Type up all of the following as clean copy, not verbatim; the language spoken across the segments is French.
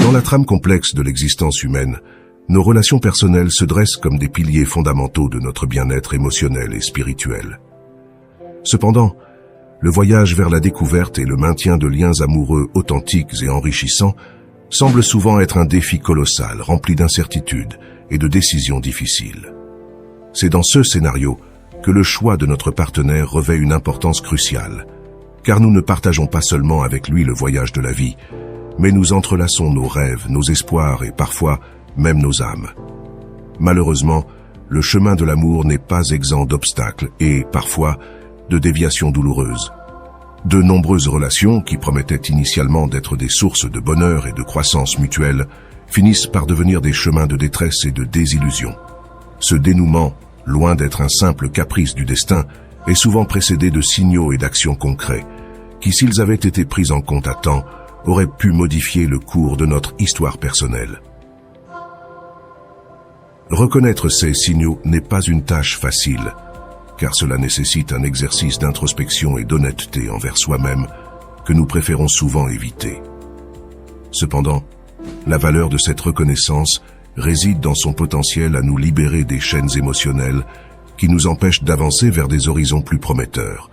Dans la trame complexe de l'existence humaine, nos relations personnelles se dressent comme des piliers fondamentaux de notre bien-être émotionnel et spirituel. Cependant, le voyage vers la découverte et le maintien de liens amoureux authentiques et enrichissants semble souvent être un défi colossal, rempli d'incertitudes et de décisions difficiles. C'est dans ce scénario que le choix de notre partenaire revêt une importance cruciale, car nous ne partageons pas seulement avec lui le voyage de la vie, mais nous entrelaçons nos rêves, nos espoirs et parfois même nos âmes. Malheureusement, le chemin de l'amour n'est pas exempt d'obstacles et, parfois, de déviations douloureuses. De nombreuses relations, qui promettaient initialement d'être des sources de bonheur et de croissance mutuelle, finissent par devenir des chemins de détresse et de désillusion. Ce dénouement, loin d'être un simple caprice du destin, est souvent précédé de signaux et d'actions concrets, qui, s'ils avaient été pris en compte à temps, auraient pu modifier le cours de notre histoire personnelle. Reconnaître ces signaux n'est pas une tâche facile, car cela nécessite un exercice d'introspection et d'honnêteté envers soi-même que nous préférons souvent éviter. Cependant, la valeur de cette reconnaissance réside dans son potentiel à nous libérer des chaînes émotionnelles qui nous empêchent d'avancer vers des horizons plus prometteurs.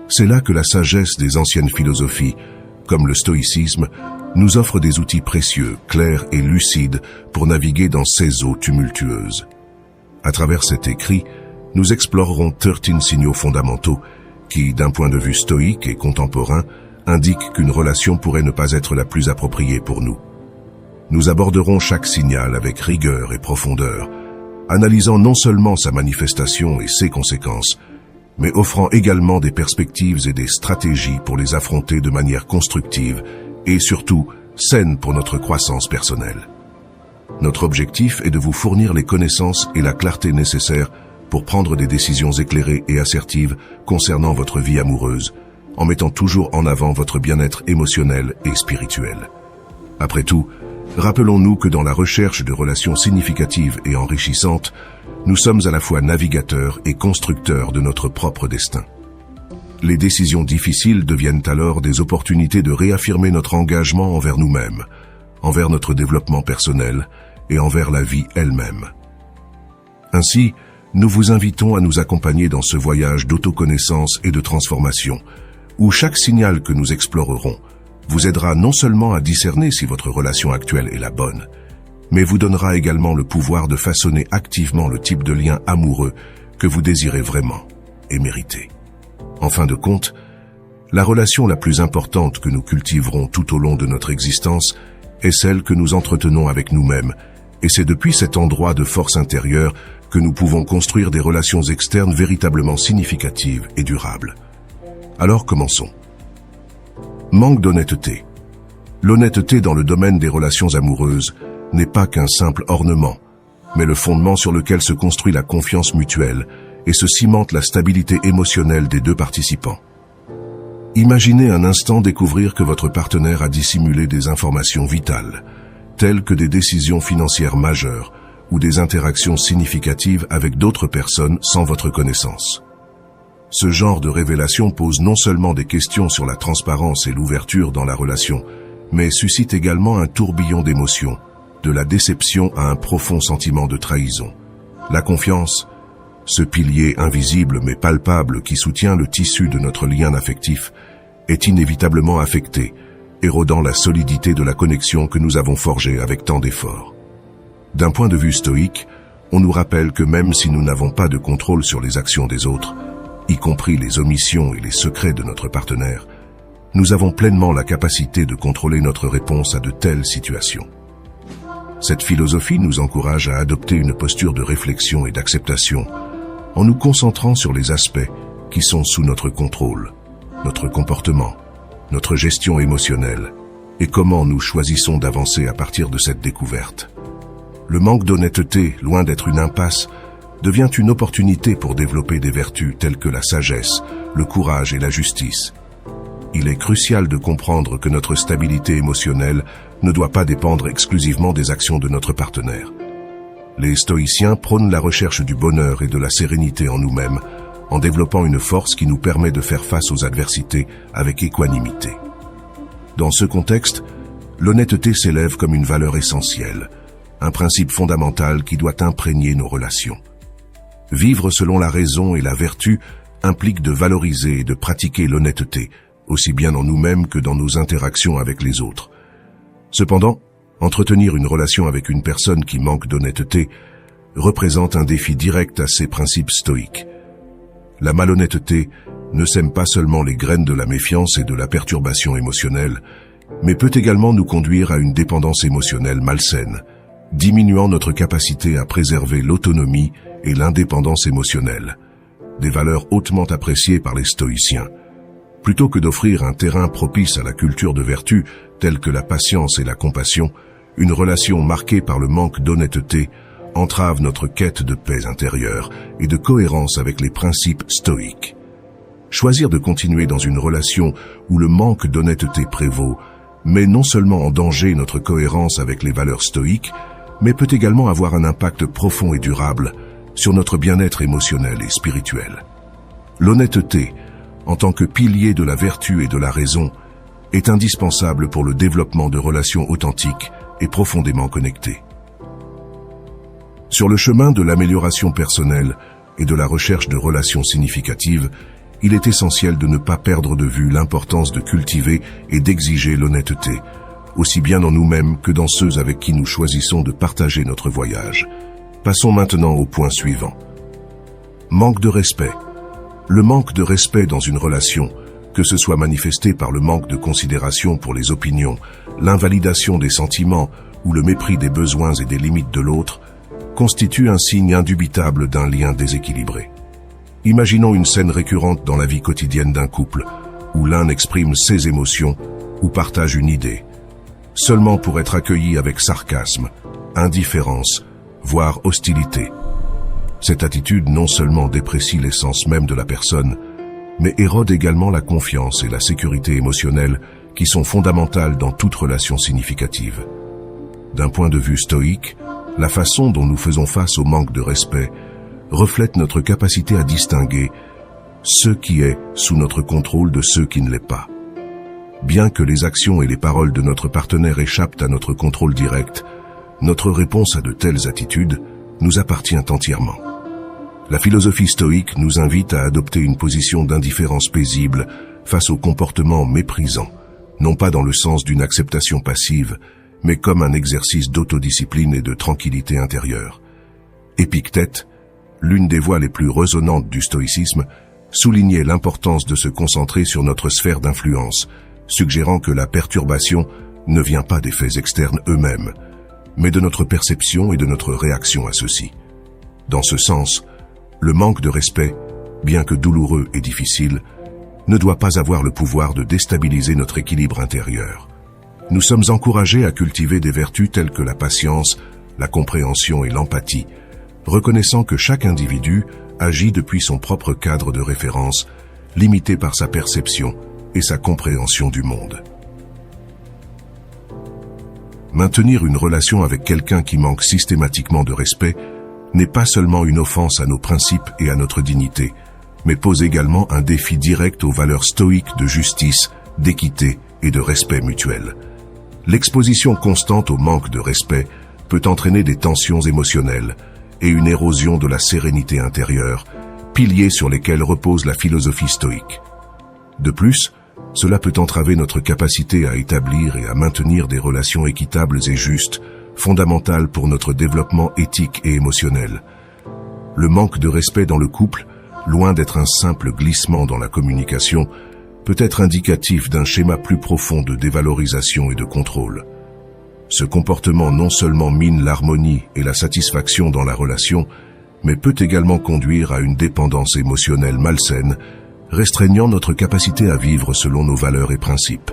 C'est là que la sagesse des anciennes philosophies, comme le stoïcisme, nous offre des outils précieux, clairs et lucides pour naviguer dans ces eaux tumultueuses. À travers cet écrit, nous explorerons 13 signaux fondamentaux qui, d'un point de vue stoïque et contemporain, indiquent qu'une relation pourrait ne pas être la plus appropriée pour nous. Nous aborderons chaque signal avec rigueur et profondeur, analysant non seulement sa manifestation et ses conséquences, mais offrant également des perspectives et des stratégies pour les affronter de manière constructive et surtout saine pour notre croissance personnelle. Notre objectif est de vous fournir les connaissances et la clarté nécessaires pour prendre des décisions éclairées et assertives concernant votre vie amoureuse, en mettant toujours en avant votre bien-être émotionnel et spirituel. Après tout, rappelons-nous que dans la recherche de relations significatives et enrichissantes, nous sommes à la fois navigateurs et constructeurs de notre propre destin. Les décisions difficiles deviennent alors des opportunités de réaffirmer notre engagement envers nous-mêmes, envers notre développement personnel et envers la vie elle-même. Ainsi, nous vous invitons à nous accompagner dans ce voyage d'autoconnaissance et de transformation, où chaque signal que nous explorerons vous aidera non seulement à discerner si votre relation actuelle est la bonne, mais vous donnera également le pouvoir de façonner activement le type de lien amoureux que vous désirez vraiment et méritez. En fin de compte, la relation la plus importante que nous cultiverons tout au long de notre existence est celle que nous entretenons avec nous-mêmes, et c'est depuis cet endroit de force intérieure que nous pouvons construire des relations externes véritablement significatives et durables. Alors commençons. Manque d'honnêteté. L'honnêteté dans le domaine des relations amoureuses n'est pas qu'un simple ornement, mais le fondement sur lequel se construit la confiance mutuelle et se cimente la stabilité émotionnelle des deux participants. Imaginez un instant découvrir que votre partenaire a dissimulé des informations vitales, telles que des décisions financières majeures ou des interactions significatives avec d'autres personnes sans votre connaissance. Ce genre de révélation pose non seulement des questions sur la transparence et l'ouverture dans la relation, mais suscite également un tourbillon d'émotions, de la déception à un profond sentiment de trahison. La confiance, ce pilier invisible mais palpable qui soutient le tissu de notre lien affectif, est inévitablement affecté, érodant la solidité de la connexion que nous avons forgée avec tant d'efforts. D'un point de vue stoïque, on nous rappelle que même si nous n'avons pas de contrôle sur les actions des autres, y compris les omissions et les secrets de notre partenaire, nous avons pleinement la capacité de contrôler notre réponse à de telles situations. Cette philosophie nous encourage à adopter une posture de réflexion et d'acceptation, en nous concentrant sur les aspects qui sont sous notre contrôle, notre comportement, notre gestion émotionnelle, et comment nous choisissons d'avancer à partir de cette découverte. Le manque d'honnêteté, loin d'être une impasse, devient une opportunité pour développer des vertus telles que la sagesse, le courage et la justice. Il est crucial de comprendre que notre stabilité émotionnelle ne doit pas dépendre exclusivement des actions de notre partenaire. Les stoïciens prônent la recherche du bonheur et de la sérénité en nous-mêmes, en développant une force qui nous permet de faire face aux adversités avec équanimité. Dans ce contexte, l'honnêteté s'élève comme une valeur essentielle, un principe fondamental qui doit imprégner nos relations. Vivre selon la raison et la vertu implique de valoriser et de pratiquer l'honnêteté, aussi bien en nous-mêmes que dans nos interactions avec les autres. Cependant, entretenir une relation avec une personne qui manque d'honnêteté représente un défi direct à ces principes stoïques. La malhonnêteté ne sème pas seulement les graines de la méfiance et de la perturbation émotionnelle, mais peut également nous conduire à une dépendance émotionnelle malsaine, diminuant notre capacité à préserver l'autonomie et l'indépendance émotionnelle, des valeurs hautement appréciées par les stoïciens. Plutôt que d'offrir un terrain propice à la culture de vertu, telle que la patience et la compassion, une relation marquée par le manque d'honnêteté entrave notre quête de paix intérieure et de cohérence avec les principes stoïques. Choisir de continuer dans une relation où le manque d'honnêteté prévaut met non seulement en danger notre cohérence avec les valeurs stoïques, mais peut également avoir un impact profond et durable sur notre bien-être émotionnel et spirituel. L'honnêteté, en tant que pilier de la vertu et de la raison, est indispensable pour le développement de relations authentiques et profondément connectées. Sur le chemin de l'amélioration personnelle et de la recherche de relations significatives, il est essentiel de ne pas perdre de vue l'importance de cultiver et d'exiger l'honnêteté, aussi bien en nous-mêmes que dans ceux avec qui nous choisissons de partager notre voyage. Passons maintenant au point suivant. Manque de respect. Le manque de respect dans une relation, que ce soit manifesté par le manque de considération pour les opinions, l'invalidation des sentiments ou le mépris des besoins et des limites de l'autre, constitue un signe indubitable d'un lien déséquilibré. Imaginons une scène récurrente dans la vie quotidienne d'un couple, où l'un exprime ses émotions ou partage une idée, seulement pour être accueilli avec sarcasme, indifférence, voire hostilité. Cette attitude non seulement déprécie l'essence même de la personne, mais érode également la confiance et la sécurité émotionnelle qui sont fondamentales dans toute relation significative. D'un point de vue stoïque, la façon dont nous faisons face au manque de respect reflète notre capacité à distinguer ce qui est sous notre contrôle de ce qui ne l'est pas. Bien que les actions et les paroles de notre partenaire échappent à notre contrôle direct, notre réponse à de telles attitudes nous appartient entièrement. La philosophie stoïque nous invite à adopter une position d'indifférence paisible face aux comportements méprisants, non pas dans le sens d'une acceptation passive, mais comme un exercice d'autodiscipline et de tranquillité intérieure. Épictète, l'une des voix les plus résonnantes du stoïcisme, soulignait l'importance de se concentrer sur notre sphère d'influence, suggérant que la perturbation ne vient pas des faits externes eux-mêmes, mais de notre perception et de notre réaction à ceux-ci. Dans ce sens, le manque de respect, bien que douloureux et difficile, ne doit pas avoir le pouvoir de déstabiliser notre équilibre intérieur. Nous sommes encouragés à cultiver des vertus telles que la patience, la compréhension et l'empathie, reconnaissant que chaque individu agit depuis son propre cadre de référence, limité par sa perception et sa compréhension du monde. Maintenir une relation avec quelqu'un qui manque systématiquement de respect n'est pas seulement une offense à nos principes et à notre dignité, mais pose également un défi direct aux valeurs stoïques de justice, d'équité et de respect mutuel. L'exposition constante au manque de respect peut entraîner des tensions émotionnelles et une érosion de la sérénité intérieure, piliers sur lesquels repose la philosophie stoïque. De plus, cela peut entraver notre capacité à établir et à maintenir des relations équitables et justes, fondamentales pour notre développement éthique et émotionnel. Le manque de respect dans le couple, loin d'être un simple glissement dans la communication, peut être indicatif d'un schéma plus profond de dévalorisation et de contrôle. Ce comportement non seulement mine l'harmonie et la satisfaction dans la relation, mais peut également conduire à une dépendance émotionnelle malsaine, restreignant notre capacité à vivre selon nos valeurs et principes.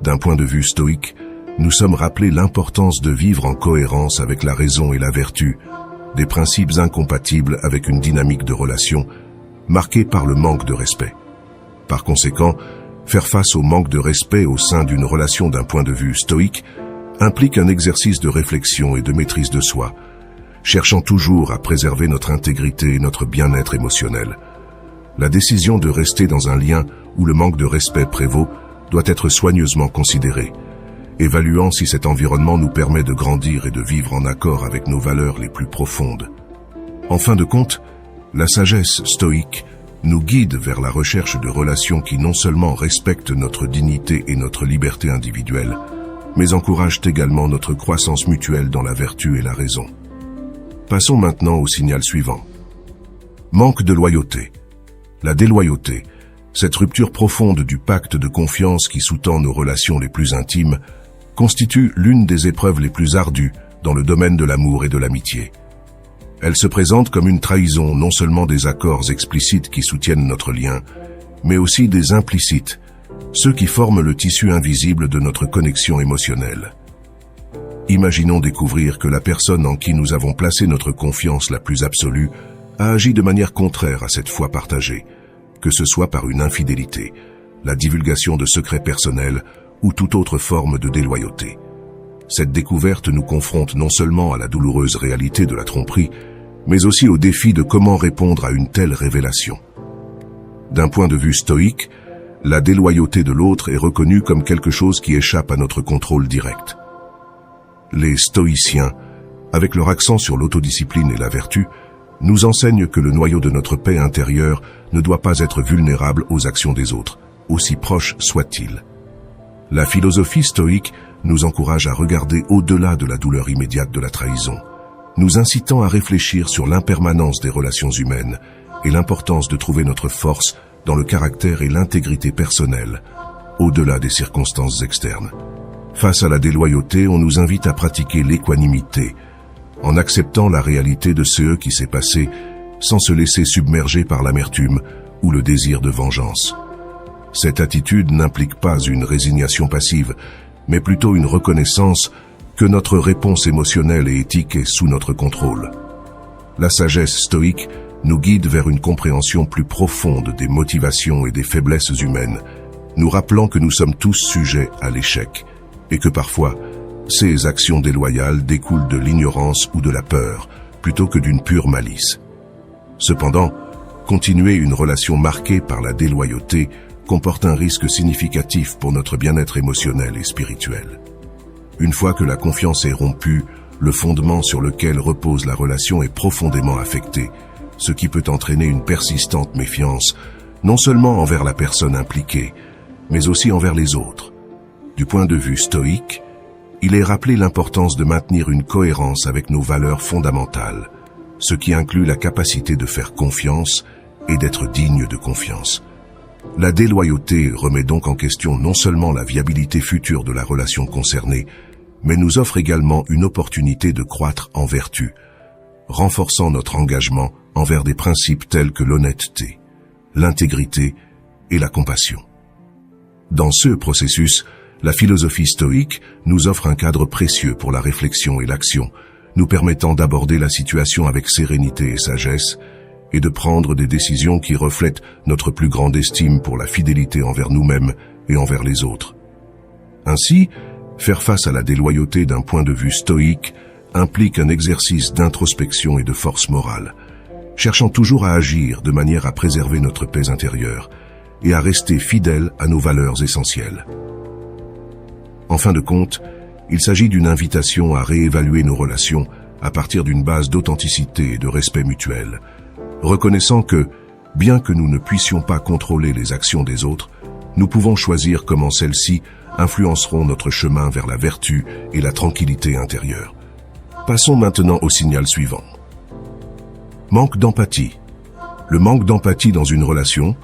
D'un point de vue stoïque, nous sommes rappelés l'importance de vivre en cohérence avec la raison et la vertu, des principes incompatibles avec une dynamique de relation marquée par le manque de respect. Par conséquent, faire face au manque de respect au sein d'une relation d'un point de vue stoïque implique un exercice de réflexion et de maîtrise de soi, cherchant toujours à préserver notre intégrité et notre bien-être émotionnel. La décision de rester dans un lien où le manque de respect prévaut doit être soigneusement considérée, évaluant si cet environnement nous permet de grandir et de vivre en accord avec nos valeurs les plus profondes. En fin de compte, la sagesse stoïque nous guide vers la recherche de relations qui non seulement respectent notre dignité et notre liberté individuelle, mais encouragent également notre croissance mutuelle dans la vertu et la raison. Passons maintenant au signal suivant. Manque de loyauté. La déloyauté, cette rupture profonde du pacte de confiance qui sous-tend nos relations les plus intimes, constitue l'une des épreuves les plus ardues dans le domaine de l'amour et de l'amitié. Elle se présente comme une trahison non seulement des accords explicites qui soutiennent notre lien, mais aussi des implicites, ceux qui forment le tissu invisible de notre connexion émotionnelle. Imaginons découvrir que la personne en qui nous avons placé notre confiance la plus absolue a agi de manière contraire à cette foi partagée, que ce soit par une infidélité, la divulgation de secrets personnels ou toute autre forme de déloyauté. Cette découverte nous confronte non seulement à la douloureuse réalité de la tromperie, mais aussi au défi de comment répondre à une telle révélation. D'un point de vue stoïque, la déloyauté de l'autre est reconnue comme quelque chose qui échappe à notre contrôle direct. Les stoïciens, avec leur accent sur l'autodiscipline et la vertu, nous enseignent que le noyau de notre paix intérieure ne doit pas être vulnérable aux actions des autres, aussi proches soient-ils. La philosophie stoïque nous encourage à regarder au-delà de la douleur immédiate de la trahison, nous incitant à réfléchir sur l'impermanence des relations humaines et l'importance de trouver notre force dans le caractère et l'intégrité personnelle, au-delà des circonstances externes. Face à la déloyauté, on nous invite à pratiquer l'équanimité, en acceptant la réalité de ce qui s'est passé sans se laisser submerger par l'amertume ou le désir de vengeance. Cette attitude n'implique pas une résignation passive, mais plutôt une reconnaissance que notre réponse émotionnelle et éthique est sous notre contrôle. La sagesse stoïque nous guide vers une compréhension plus profonde des motivations et des faiblesses humaines, nous rappelant que nous sommes tous sujets à l'échec, et que parfois, ces actions déloyales découlent de l'ignorance ou de la peur, plutôt que d'une pure malice. Cependant, continuer une relation marquée par la déloyauté comporte un risque significatif pour notre bien-être émotionnel et spirituel. Une fois que la confiance est rompue, le fondement sur lequel repose la relation est profondément affecté, ce qui peut entraîner une persistante méfiance, non seulement envers la personne impliquée, mais aussi envers les autres. Du point de vue stoïque, il est rappelé l'importance de maintenir une cohérence avec nos valeurs fondamentales, ce qui inclut la capacité de faire confiance et d'être digne de confiance. La déloyauté remet donc en question non seulement la viabilité future de la relation concernée, mais nous offre également une opportunité de croître en vertu, renforçant notre engagement envers des principes tels que l'honnêteté, l'intégrité et la compassion. Dans ce processus, la philosophie stoïque nous offre un cadre précieux pour la réflexion et l'action, nous permettant d'aborder la situation avec sérénité et sagesse, et de prendre des décisions qui reflètent notre plus grande estime pour la fidélité envers nous-mêmes et envers les autres. Ainsi, faire face à la déloyauté d'un point de vue stoïque implique un exercice d'introspection et de force morale, cherchant toujours à agir de manière à préserver notre paix intérieure et à rester fidèle à nos valeurs essentielles. En fin de compte, il s'agit d'une invitation à réévaluer nos relations à partir d'une base d'authenticité et de respect mutuel, reconnaissant que, bien que nous ne puissions pas contrôler les actions des autres, nous pouvons choisir comment celles-ci influenceront notre chemin vers la vertu et la tranquillité intérieure. Passons maintenant au signal suivant. Manque d'empathie. Le manque d'empathie dans une relation,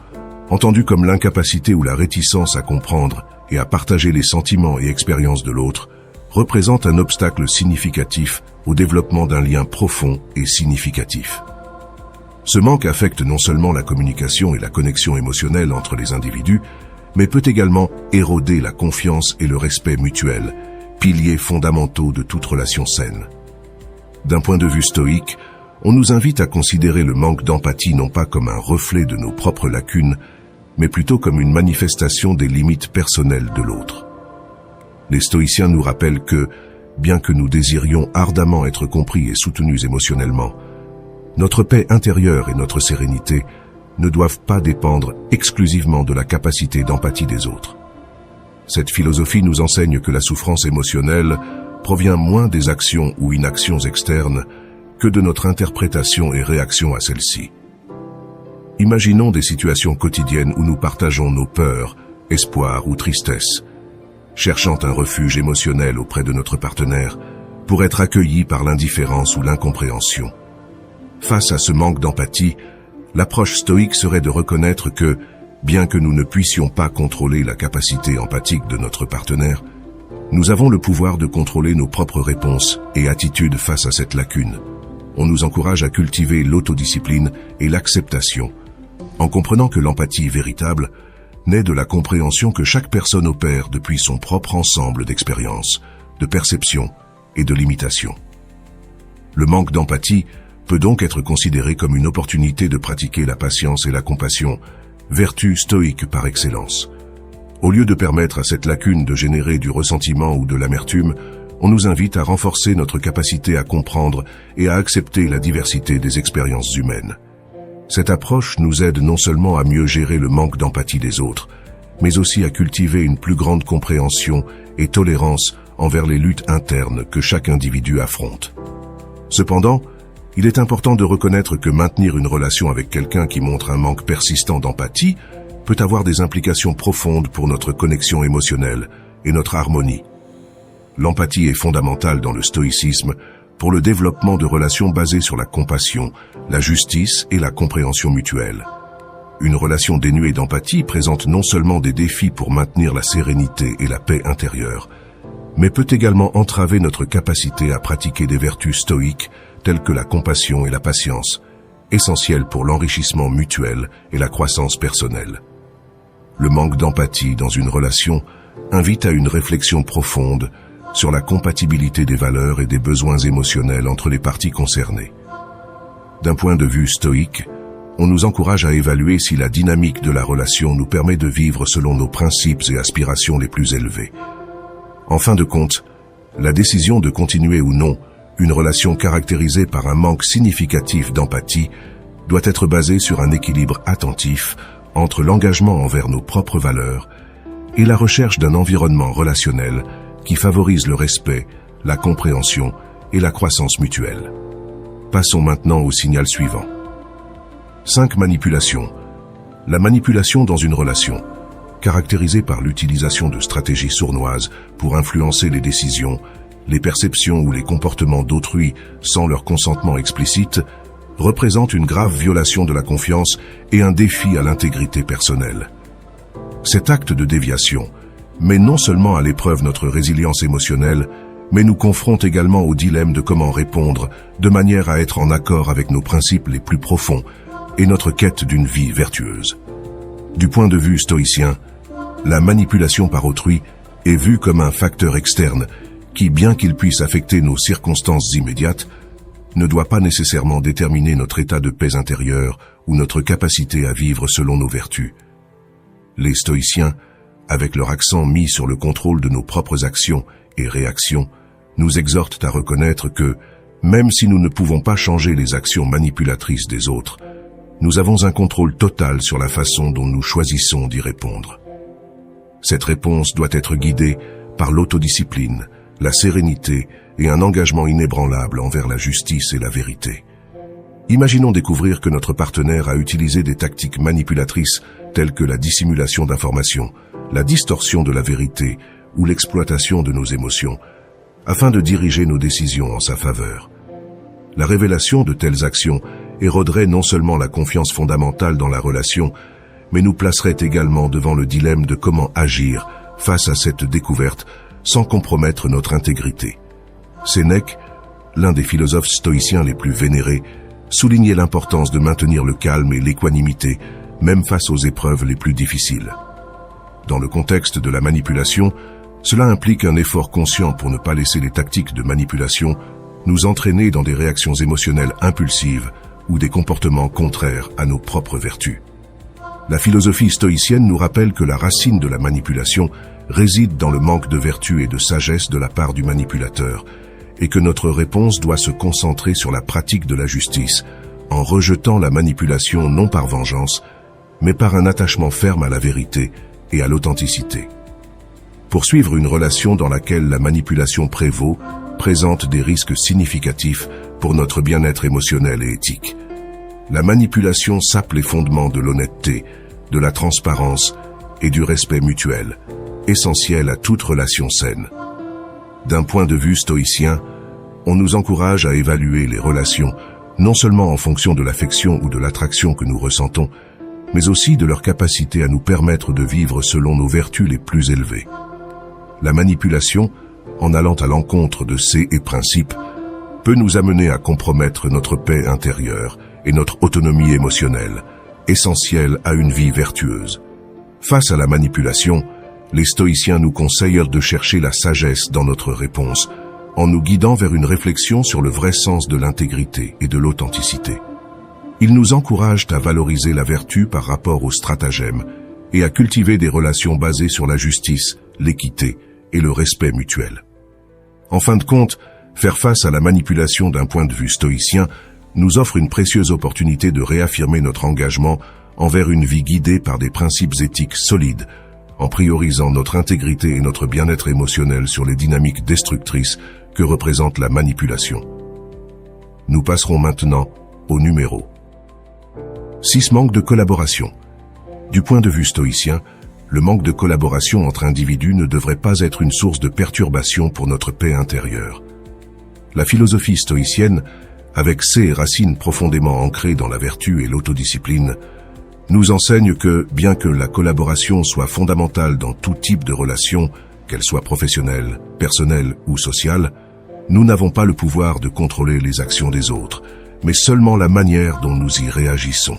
entendu comme l'incapacité ou la réticence à comprendre et à partager les sentiments et expériences de l'autre, représente un obstacle significatif au développement d'un lien profond et significatif. Ce manque affecte non seulement la communication et la connexion émotionnelle entre les individus, mais peut également éroder la confiance et le respect mutuel, piliers fondamentaux de toute relation saine. D'un point de vue stoïque, on nous invite à considérer le manque d'empathie non pas comme un reflet de nos propres lacunes, mais plutôt comme une manifestation des limites personnelles de l'autre. Les stoïciens nous rappellent que, bien que nous désirions ardemment être compris et soutenus émotionnellement, notre paix intérieure et notre sérénité ne doivent pas dépendre exclusivement de la capacité d'empathie des autres. Cette philosophie nous enseigne que la souffrance émotionnelle provient moins des actions ou inactions externes que de notre interprétation et réaction à celles-ci. Imaginons des situations quotidiennes où nous partageons nos peurs, espoirs ou tristesses, cherchant un refuge émotionnel auprès de notre partenaire pour être accueillis par l'indifférence ou l'incompréhension. Face à ce manque d'empathie, l'approche stoïque serait de reconnaître que, bien que nous ne puissions pas contrôler la capacité empathique de notre partenaire, nous avons le pouvoir de contrôler nos propres réponses et attitudes face à cette lacune. On nous encourage à cultiver l'autodiscipline et l'acceptation, en comprenant que l'empathie véritable naît de la compréhension que chaque personne opère depuis son propre ensemble d'expériences, de perceptions et de limitations. Le manque d'empathie peut donc être considéré comme une opportunité de pratiquer la patience et la compassion, vertu stoïque par excellence. Au lieu de permettre à cette lacune de générer du ressentiment ou de l'amertume, on nous invite à renforcer notre capacité à comprendre et à accepter la diversité des expériences humaines. Cette approche nous aide non seulement à mieux gérer le manque d'empathie des autres, mais aussi à cultiver une plus grande compréhension et tolérance envers les luttes internes que chaque individu affronte. Cependant, il est important de reconnaître que maintenir une relation avec quelqu'un qui montre un manque persistant d'empathie peut avoir des implications profondes pour notre connexion émotionnelle et notre harmonie. L'empathie est fondamentale dans le stoïcisme pour le développement de relations basées sur la compassion, la justice et la compréhension mutuelle. Une relation dénuée d'empathie présente non seulement des défis pour maintenir la sérénité et la paix intérieure, mais peut également entraver notre capacité à pratiquer des vertus stoïques telles que la compassion et la patience, essentielles pour l'enrichissement mutuel et la croissance personnelle. Le manque d'empathie dans une relation invite à une réflexion profonde sur la compatibilité des valeurs et des besoins émotionnels entre les parties concernées. D'un point de vue stoïque, on nous encourage à évaluer si la dynamique de la relation nous permet de vivre selon nos principes et aspirations les plus élevés. En fin de compte, la décision de continuer ou non une relation caractérisée par un manque significatif d'empathie doit être basée sur un équilibre attentif entre l'engagement envers nos propres valeurs et la recherche d'un environnement relationnel qui favorise le respect, la compréhension et la croissance mutuelle. Passons maintenant au signal suivant. 5 manipulations. La manipulation dans une relation, caractérisée par l'utilisation de stratégies sournoises pour influencer les décisions, les perceptions ou les comportements d'autrui sans leur consentement explicite, représente une grave violation de la confiance et un défi à l'intégrité personnelle. Cet acte de déviation met non seulement à l'épreuve notre résilience émotionnelle, mais nous confronte également au dilemme de comment répondre de manière à être en accord avec nos principes les plus profonds et notre quête d'une vie vertueuse. Du point de vue stoïcien, la manipulation par autrui est vue comme un facteur externe qui, bien qu'il puisse affecter nos circonstances immédiates, ne doit pas nécessairement déterminer notre état de paix intérieure ou notre capacité à vivre selon nos vertus. Les stoïciens, avec leur accent mis sur le contrôle de nos propres actions et réactions, nous exhortent à reconnaître que, même si nous ne pouvons pas changer les actions manipulatrices des autres, nous avons un contrôle total sur la façon dont nous choisissons d'y répondre. Cette réponse doit être guidée par l'autodiscipline, la sérénité et un engagement inébranlable envers la justice et la vérité. Imaginons découvrir que notre partenaire a utilisé des tactiques manipulatrices telles que la dissimulation d'informations, la distorsion de la vérité ou l'exploitation de nos émotions, afin de diriger nos décisions en sa faveur. La révélation de telles actions éroderait non seulement la confiance fondamentale dans la relation, mais nous placerait également devant le dilemme de comment agir face à cette découverte sans compromettre notre intégrité. Sénèque, l'un des philosophes stoïciens les plus vénérés, soulignait l'importance de maintenir le calme et l'équanimité, même face aux épreuves les plus difficiles. Dans le contexte de la manipulation, cela implique un effort conscient pour ne pas laisser les tactiques de manipulation nous entraîner dans des réactions émotionnelles impulsives ou des comportements contraires à nos propres vertus. La philosophie stoïcienne nous rappelle que la racine de la manipulation réside dans le manque de vertu et de sagesse de la part du manipulateur, et que notre réponse doit se concentrer sur la pratique de la justice, en rejetant la manipulation non par vengeance, mais par un attachement ferme à la vérité et à l'authenticité. Poursuivre une relation dans laquelle la manipulation prévaut présente des risques significatifs pour notre bien-être émotionnel et éthique. La manipulation sape les fondements de l'honnêteté, de la transparence et du respect mutuel, essentiels à toute relation saine. D'un point de vue stoïcien, on nous encourage à évaluer les relations non seulement en fonction de l'affection ou de l'attraction que nous ressentons, mais aussi de leur capacité à nous permettre de vivre selon nos vertus les plus élevées. La manipulation, en allant à l'encontre de ces principes, peut nous amener à compromettre notre paix intérieure et notre autonomie émotionnelle, essentielle à une vie vertueuse. Face à la manipulation, les stoïciens nous conseillent de chercher la sagesse dans notre réponse, en nous guidant vers une réflexion sur le vrai sens de l'intégrité et de l'authenticité. Ils nous encouragent à valoriser la vertu par rapport au stratagème et à cultiver des relations basées sur la justice, l'équité et le respect mutuel. En fin de compte, faire face à la manipulation d'un point de vue stoïcien nous offre une précieuse opportunité de réaffirmer notre engagement envers une vie guidée par des principes éthiques solides, en priorisant notre intégrité et notre bien-être émotionnel sur les dynamiques destructrices que représente la manipulation. Nous passerons maintenant au numéro 6. Manque de collaboration. Du point de vue stoïcien, le manque de collaboration entre individus ne devrait pas être une source de perturbation pour notre paix intérieure. La philosophie stoïcienne, avec ses racines profondément ancrées dans la vertu et l'autodiscipline, nous enseigne que, bien que la collaboration soit fondamentale dans tout type de relation, qu'elle soit professionnelle, personnelle ou sociale, nous n'avons pas le pouvoir de contrôler les actions des autres, mais seulement la manière dont nous y réagissons.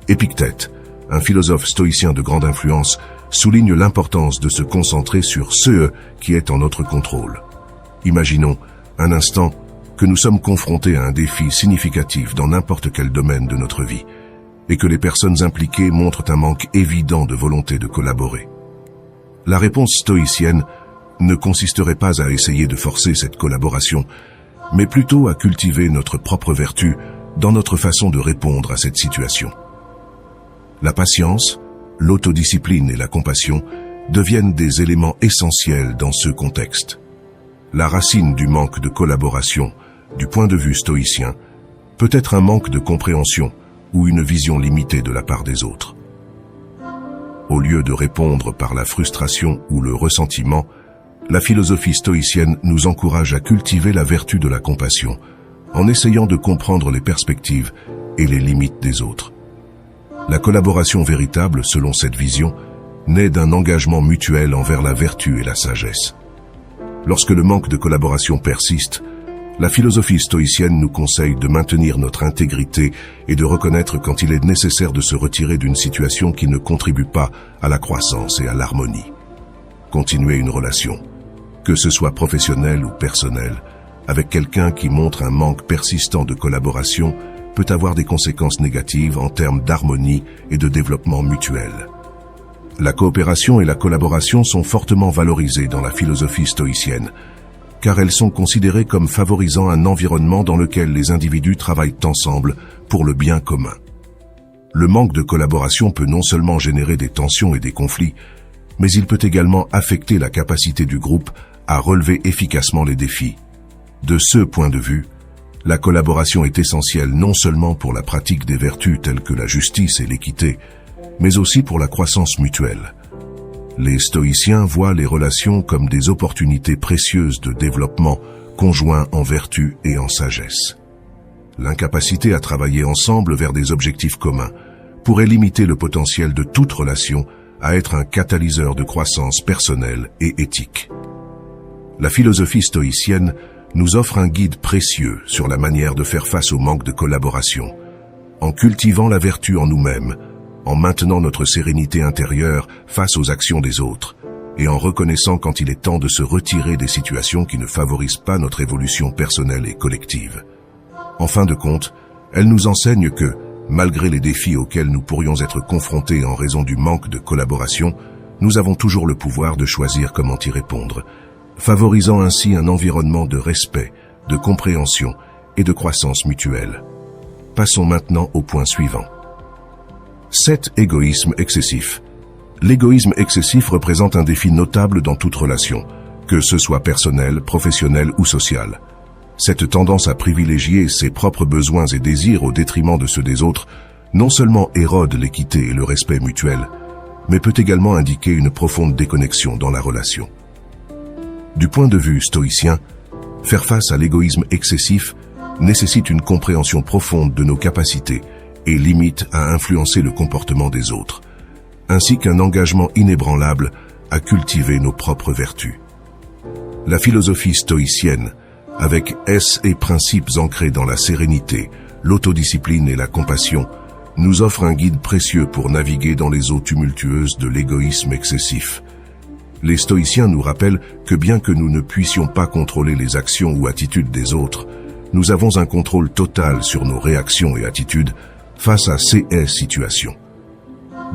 Épictète, un philosophe stoïcien de grande influence, souligne l'importance de se concentrer sur ce qui est en notre contrôle. Imaginons un instant que nous sommes confrontés à un défi significatif dans n'importe quel domaine de notre vie, et que les personnes impliquées montrent un manque évident de volonté de collaborer. La réponse stoïcienne ne consisterait pas à essayer de forcer cette collaboration, mais plutôt à cultiver notre propre vertu dans notre façon de répondre à cette situation. La patience, l'autodiscipline et la compassion deviennent des éléments essentiels dans ce contexte. La racine du manque de collaboration, du point de vue stoïcien, peut être un manque de compréhension ou une vision limitée de la part des autres. Au lieu de répondre par la frustration ou le ressentiment, la philosophie stoïcienne nous encourage à cultiver la vertu de la compassion, en essayant de comprendre les perspectives et les limites des autres. La collaboration véritable, selon cette vision, naît d'un engagement mutuel envers la vertu et la sagesse. Lorsque le manque de collaboration persiste, la philosophie stoïcienne nous conseille de maintenir notre intégrité et de reconnaître quand il est nécessaire de se retirer d'une situation qui ne contribue pas à la croissance et à l'harmonie. Continuer une relation, que ce soit professionnelle ou personnelle, avec quelqu'un qui montre un manque persistant de collaboration peut avoir des conséquences négatives en termes d'harmonie et de développement mutuel. La coopération et la collaboration sont fortement valorisées dans la philosophie stoïcienne, car elles sont considérées comme favorisant un environnement dans lequel les individus travaillent ensemble pour le bien commun. Le manque de collaboration peut non seulement générer des tensions et des conflits, mais il peut également affecter la capacité du groupe à relever efficacement les défis. De ce point de vue, la collaboration est essentielle non seulement pour la pratique des vertus telles que la justice et l'équité, mais aussi pour la croissance mutuelle. Les stoïciens voient les relations comme des opportunités précieuses de développement conjoint en vertu et en sagesse. L'incapacité à travailler ensemble vers des objectifs communs pourrait limiter le potentiel de toute relation à être un catalyseur de croissance personnelle et éthique. La philosophie stoïcienne nous offre un guide précieux sur la manière de faire face au manque de collaboration, en cultivant la vertu en nous-mêmes, en maintenant notre sérénité intérieure face aux actions des autres, et en reconnaissant quand il est temps de se retirer des situations qui ne favorisent pas notre évolution personnelle et collective. En fin de compte, elle nous enseigne que, malgré les défis auxquels nous pourrions être confrontés en raison du manque de collaboration, nous avons toujours le pouvoir de choisir comment y répondre, favorisant ainsi un environnement de respect, de compréhension et de croissance mutuelle. Passons maintenant au point suivant. 7. Égoïsme excessif. L'égoïsme excessif représente un défi notable dans toute relation, que ce soit personnelle, professionnelle ou sociale. Cette tendance à privilégier ses propres besoins et désirs au détriment de ceux des autres non seulement érode l'équité et le respect mutuel, mais peut également indiquer une profonde déconnexion dans la relation. Du point de vue stoïcien, faire face à l'égoïsme excessif nécessite une compréhension profonde de nos capacités et limite à influencer le comportement des autres, ainsi qu'un engagement inébranlable à cultiver nos propres vertus. La philosophie stoïcienne, avec et principes ancrés dans la sérénité, l'autodiscipline et la compassion, nous offre un guide précieux pour naviguer dans les eaux tumultueuses de l'égoïsme excessif. Les stoïciens nous rappellent que bien que nous ne puissions pas contrôler les actions ou attitudes des autres, nous avons un contrôle total sur nos réactions et attitudes face à ces situations.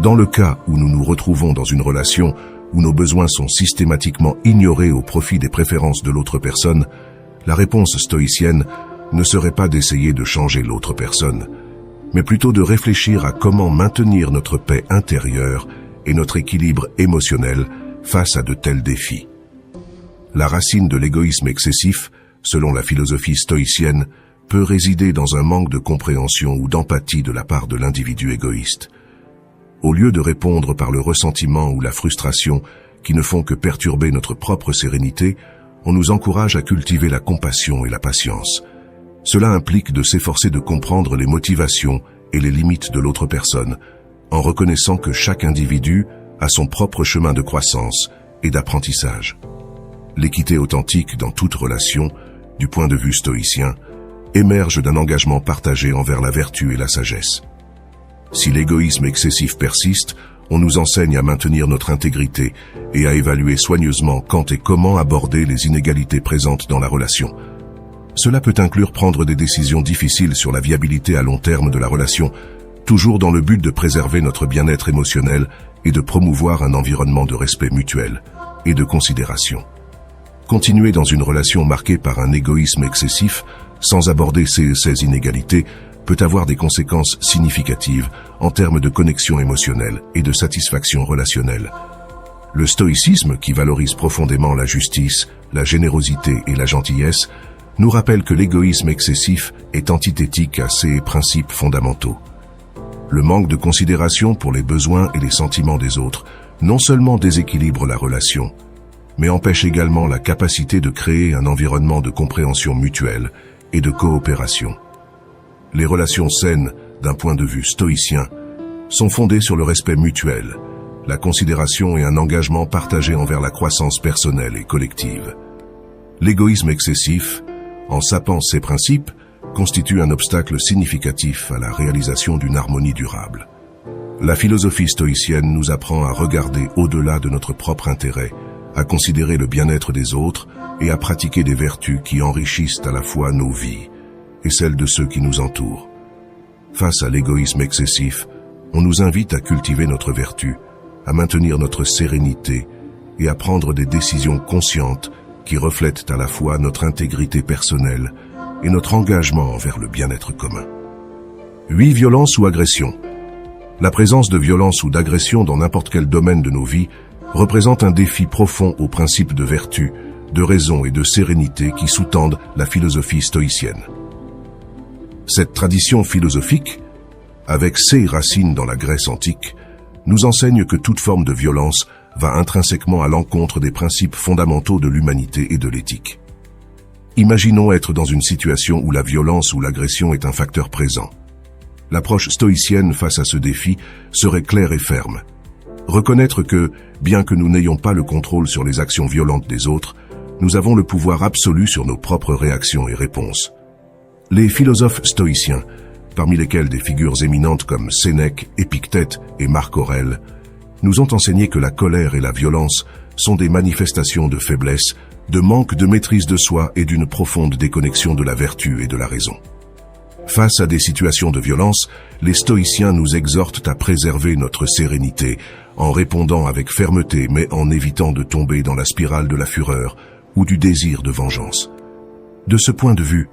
Dans le cas où nous nous retrouvons dans une relation où nos besoins sont systématiquement ignorés au profit des préférences de l'autre personne, la réponse stoïcienne ne serait pas d'essayer de changer l'autre personne, mais plutôt de réfléchir à comment maintenir notre paix intérieure et notre équilibre émotionnel face à de tels défis. La racine de l'égoïsme excessif, selon la philosophie stoïcienne, peut résider dans un manque de compréhension ou d'empathie de la part de l'individu égoïste. Au lieu de répondre par le ressentiment ou la frustration qui ne font que perturber notre propre sérénité, on nous encourage à cultiver la compassion et la patience. Cela implique de s'efforcer de comprendre les motivations et les limites de l'autre personne, en reconnaissant que chaque individu a son propre chemin de croissance et d'apprentissage. L'équité authentique dans toute relation, du point de vue stoïcien, émerge d'un engagement partagé envers la vertu et la sagesse. Si l'égoïsme excessif persiste, on nous enseigne à maintenir notre intégrité et à évaluer soigneusement quand et comment aborder les inégalités présentes dans la relation. Cela peut inclure prendre des décisions difficiles sur la viabilité à long terme de la relation, toujours dans le but de préserver notre bien-être émotionnel et de promouvoir un environnement de respect mutuel et de considération. Continuer dans une relation marquée par un égoïsme excessif, sans aborder ces inégalités, peut avoir des conséquences significatives en termes de connexion émotionnelle et de satisfaction relationnelle. Le stoïcisme, qui valorise profondément la justice, la générosité et la gentillesse, nous rappelle que l'égoïsme excessif est antithétique à ces principes fondamentaux. Le manque de considération pour les besoins et les sentiments des autres non seulement déséquilibre la relation, mais empêche également la capacité de créer un environnement de compréhension mutuelle et de coopération. Les relations saines, d'un point de vue stoïcien, sont fondées sur le respect mutuel, la considération et un engagement partagé envers la croissance personnelle et collective. L'égoïsme excessif, en sapant ces principes, constitue un obstacle significatif à la réalisation d'une harmonie durable. La philosophie stoïcienne nous apprend à regarder au-delà de notre propre intérêt, à considérer le bien-être des autres et à pratiquer des vertus qui enrichissent à la fois nos vies et celles de ceux qui nous entourent. Face à l'égoïsme excessif, on nous invite à cultiver notre vertu, à maintenir notre sérénité et à prendre des décisions conscientes qui reflètent à la fois notre intégrité personnelle et notre engagement envers le bien-être commun. 8. Violence ou agression. La présence de violence ou d'agression dans n'importe quel domaine de nos vies représente un défi profond aux principes de vertu, de raison et de sérénité qui sous-tendent la philosophie stoïcienne. Cette tradition philosophique, avec ses racines dans la Grèce antique, nous enseigne que toute forme de violence va intrinsèquement à l'encontre des principes fondamentaux de l'humanité et de l'éthique. Imaginons être dans une situation où la violence ou l'agression est un facteur présent. L'approche stoïcienne face à ce défi serait claire et ferme. Reconnaître que, bien que nous n'ayons pas le contrôle sur les actions violentes des autres, nous avons le pouvoir absolu sur nos propres réactions et réponses. Les philosophes stoïciens, parmi lesquels des figures éminentes comme Sénèque, Épictète et Marc Aurèle, nous ont enseigné que la colère et la violence sont des manifestations de faiblesse, de manque de maîtrise de soi et d'une profonde déconnexion de la vertu et de la raison. Face à des situations de violence, les stoïciens nous exhortent à préserver notre sérénité, en répondant avec fermeté mais en évitant de tomber dans la spirale de la fureur ou du désir de vengeance. De ce point de vue,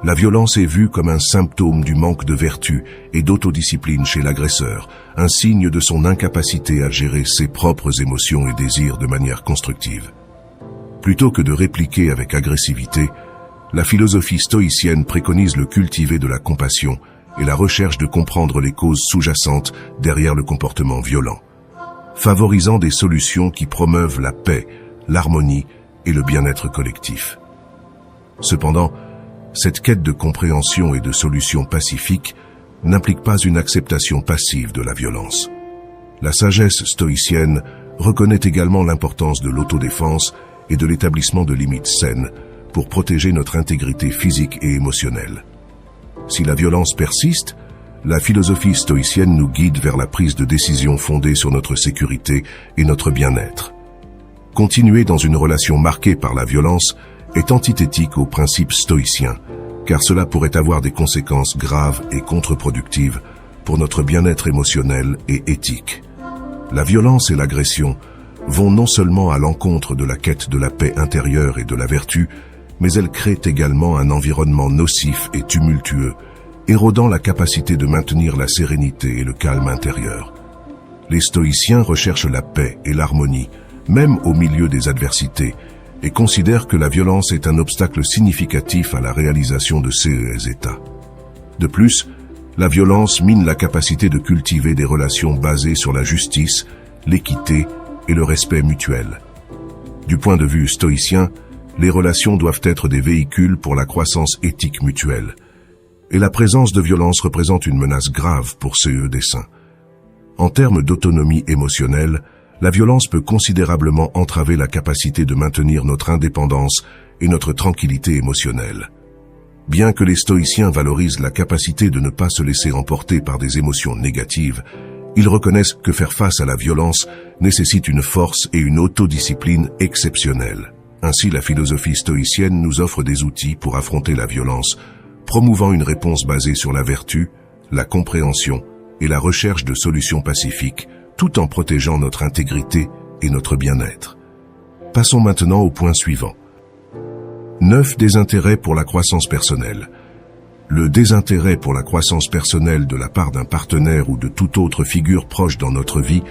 La violence est vue comme un symptôme du manque de vertu et d'autodiscipline chez l'agresseur, un signe de son incapacité à gérer ses propres émotions et désirs de manière constructive. Plutôt que de répliquer avec agressivité, la philosophie stoïcienne préconise le cultiver de la compassion et la recherche de comprendre les causes sous-jacentes derrière le comportement violent, favorisant des solutions qui promeuvent la paix, l'harmonie et le bien-être collectif. Cependant, cette quête de compréhension et de solutions pacifiques n'implique pas une acceptation passive de la violence. La sagesse stoïcienne reconnaît également l'importance de l'autodéfense et de l'établissement de limites saines pour protéger notre intégrité physique et émotionnelle. Si la violence persiste, la philosophie stoïcienne nous guide vers la prise de décisions fondées sur notre sécurité et notre bien-être. Continuer dans une relation marquée par la violence est antithétique aux principes stoïciens, car cela pourrait avoir des conséquences graves et contre-productives pour notre bien-être émotionnel et éthique. La violence et l'agression vont non seulement à l'encontre de la quête de la paix intérieure et de la vertu, mais elles créent également un environnement nocif et tumultueux, érodant la capacité de maintenir la sérénité et le calme intérieur. Les stoïciens recherchent la paix et l'harmonie, même au milieu des adversités, et considèrent que la violence est un obstacle significatif à la réalisation de ces états. De plus, la violence mine la capacité de cultiver des relations basées sur la justice, l'équité et le respect mutuel. Du point de vue stoïcien, les relations doivent être des véhicules pour la croissance éthique mutuelle, et la présence de violence représente une menace grave pour ces desseins. En termes d'autonomie émotionnelle, la violence peut considérablement entraver la capacité de maintenir notre indépendance et notre tranquillité émotionnelle. Bien que les stoïciens valorisent la capacité de ne pas se laisser emporter par des émotions négatives, ils reconnaissent que faire face à la violence nécessite une force et une autodiscipline exceptionnelles. Ainsi, la philosophie stoïcienne nous offre des outils pour affronter la violence, promouvant une réponse basée sur la vertu, la compréhension et la recherche de solutions pacifiques, tout en protégeant notre intégrité et notre bien-être. Passons maintenant au point suivant. 9 désintérêts pour la croissance personnelle. Le désintérêt pour la croissance personnelle de la part d'un partenaire ou de toute autre figure proche dans notre vie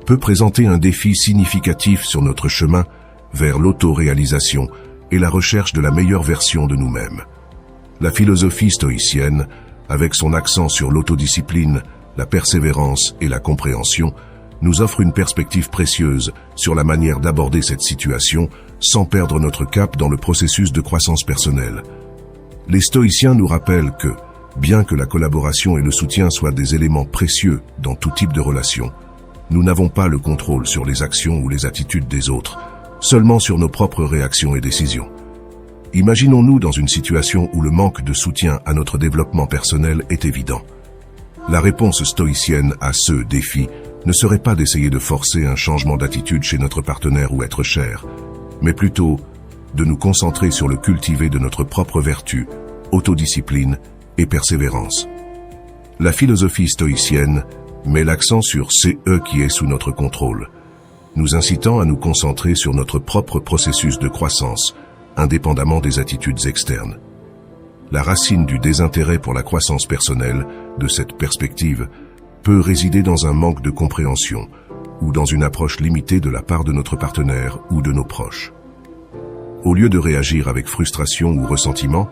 peut présenter un défi significatif sur notre chemin vers l'autoréalisation et la recherche de la meilleure version de nous-mêmes. La philosophie stoïcienne, avec son accent sur l'autodiscipline, la persévérance et la compréhension, nous offre une perspective précieuse sur la manière d'aborder cette situation sans perdre notre cap dans le processus de croissance personnelle. Les stoïciens nous rappellent que, bien que la collaboration et le soutien soient des éléments précieux dans tout type de relation, nous n'avons pas le contrôle sur les actions ou les attitudes des autres, seulement sur nos propres réactions et décisions. Imaginons-nous dans une situation où le manque de soutien à notre développement personnel est évident. La réponse stoïcienne à ce défi ne serait pas d'essayer de forcer un changement d'attitude chez notre partenaire ou être cher, mais plutôt de nous concentrer sur le cultiver de notre propre vertu, autodiscipline et persévérance. La philosophie stoïcienne met l'accent sur ce qui est sous notre contrôle, nous incitant à nous concentrer sur notre propre processus de croissance, indépendamment des attitudes externes. La racine du désintérêt pour la croissance personnelle, de cette perspective, peut résider dans un manque de compréhension ou dans une approche limitée de la part de notre partenaire ou de nos proches. Au lieu de réagir avec frustration ou ressentiment,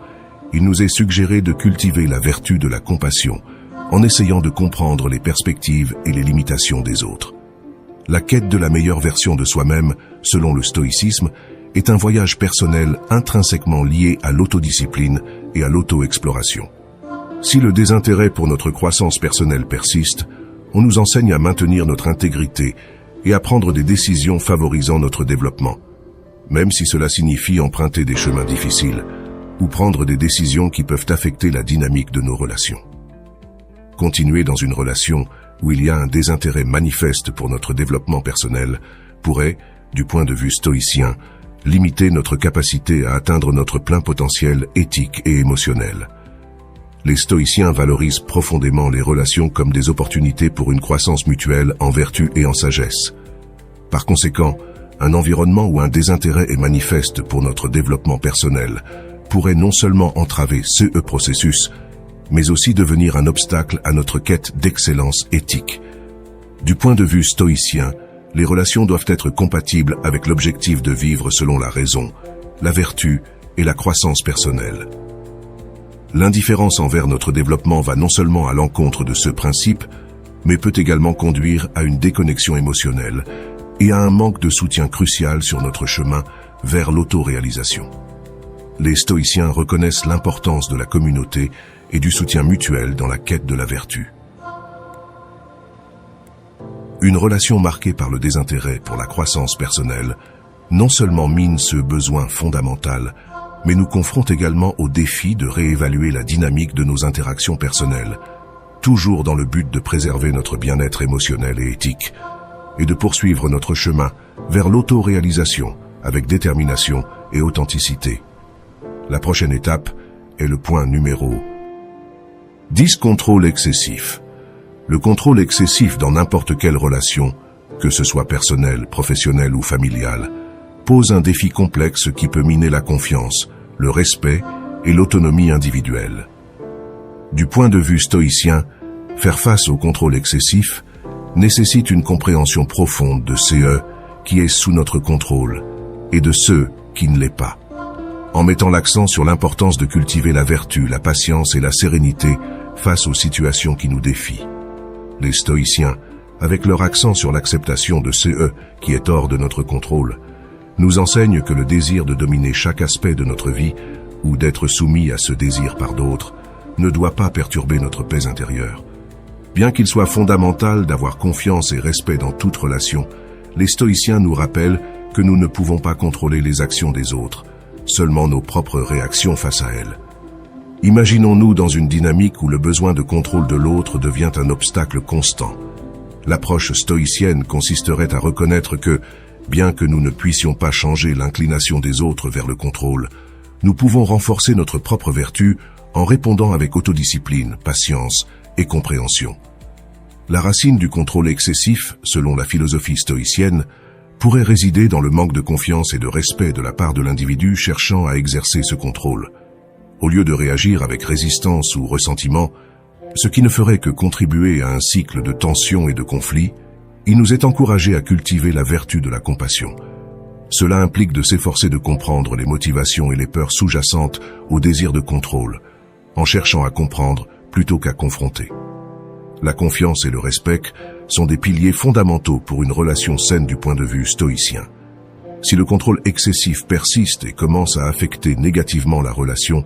il nous est suggéré de cultiver la vertu de la compassion en essayant de comprendre les perspectives et les limitations des autres. La quête de la meilleure version de soi-même, selon le stoïcisme, est un voyage personnel intrinsèquement lié à l'autodiscipline et à l'auto-exploration. Si le désintérêt pour notre croissance personnelle persiste, on nous enseigne à maintenir notre intégrité et à prendre des décisions favorisant notre développement, même si cela signifie emprunter des chemins difficiles ou prendre des décisions qui peuvent affecter la dynamique de nos relations. Continuer dans une relation où il y a un désintérêt manifeste pour notre développement personnel pourrait, du point de vue stoïcien, limiter notre capacité à atteindre notre plein potentiel éthique et émotionnel. Les stoïciens valorisent profondément les relations comme des opportunités pour une croissance mutuelle en vertu et en sagesse. Par conséquent, un environnement où un désintérêt est manifeste pour notre développement personnel pourrait non seulement entraver ce processus, mais aussi devenir un obstacle à notre quête d'excellence éthique. Du point de vue stoïcien, les relations doivent être compatibles avec l'objectif de vivre selon la raison, la vertu et la croissance personnelle. L'indifférence envers notre développement va non seulement à l'encontre de ce principe, mais peut également conduire à une déconnexion émotionnelle et à un manque de soutien crucial sur notre chemin vers l'autoréalisation. Les stoïciens reconnaissent l'importance de la communauté et du soutien mutuel dans la quête de la vertu. Une relation marquée par le désintérêt pour la croissance personnelle non seulement mine ce besoin fondamental, mais nous confronte également au défi de réévaluer la dynamique de nos interactions personnelles, toujours dans le but de préserver notre bien-être émotionnel et éthique, et de poursuivre notre chemin vers l'autoréalisation avec détermination et authenticité. La prochaine étape est le point numéro 10. Contrôle excessif. Le contrôle excessif dans n'importe quelle relation, que ce soit personnelle, professionnelle ou familiale, pose un défi complexe qui peut miner la confiance, le respect et l'autonomie individuelle. Du point de vue stoïcien, faire face au contrôle excessif nécessite une compréhension profonde de ce qui est sous notre contrôle et de ce qui ne l'est pas, en mettant l'accent sur l'importance de cultiver la vertu, la patience et la sérénité face aux situations qui nous défient. Les stoïciens, avec leur accent sur l'acceptation de ce qui est hors de notre contrôle, nous enseignent que le désir de dominer chaque aspect de notre vie ou d'être soumis à ce désir par d'autres ne doit pas perturber notre paix intérieure. Bien qu'il soit fondamental d'avoir confiance et respect dans toute relation, les stoïciens nous rappellent que nous ne pouvons pas contrôler les actions des autres, seulement nos propres réactions face à elles. Imaginons-nous dans une dynamique où le besoin de contrôle de l'autre devient un obstacle constant. L'approche stoïcienne consisterait à reconnaître que, bien que nous ne puissions pas changer l'inclination des autres vers le contrôle, nous pouvons renforcer notre propre vertu en répondant avec autodiscipline, patience et compréhension. La racine du contrôle excessif, selon la philosophie stoïcienne, pourrait résider dans le manque de confiance et de respect de la part de l'individu cherchant à exercer ce contrôle. Au lieu de réagir avec résistance ou ressentiment, ce qui ne ferait que contribuer à un cycle de tension et de conflit, il nous est encouragé à cultiver la vertu de la compassion. Cela implique de s'efforcer de comprendre les motivations et les peurs sous-jacentes au désir de contrôle, en cherchant à comprendre plutôt qu'à confronter. La confiance et le respect sont des piliers fondamentaux pour une relation saine du point de vue stoïcien. Si le contrôle excessif persiste et commence à affecter négativement la relation,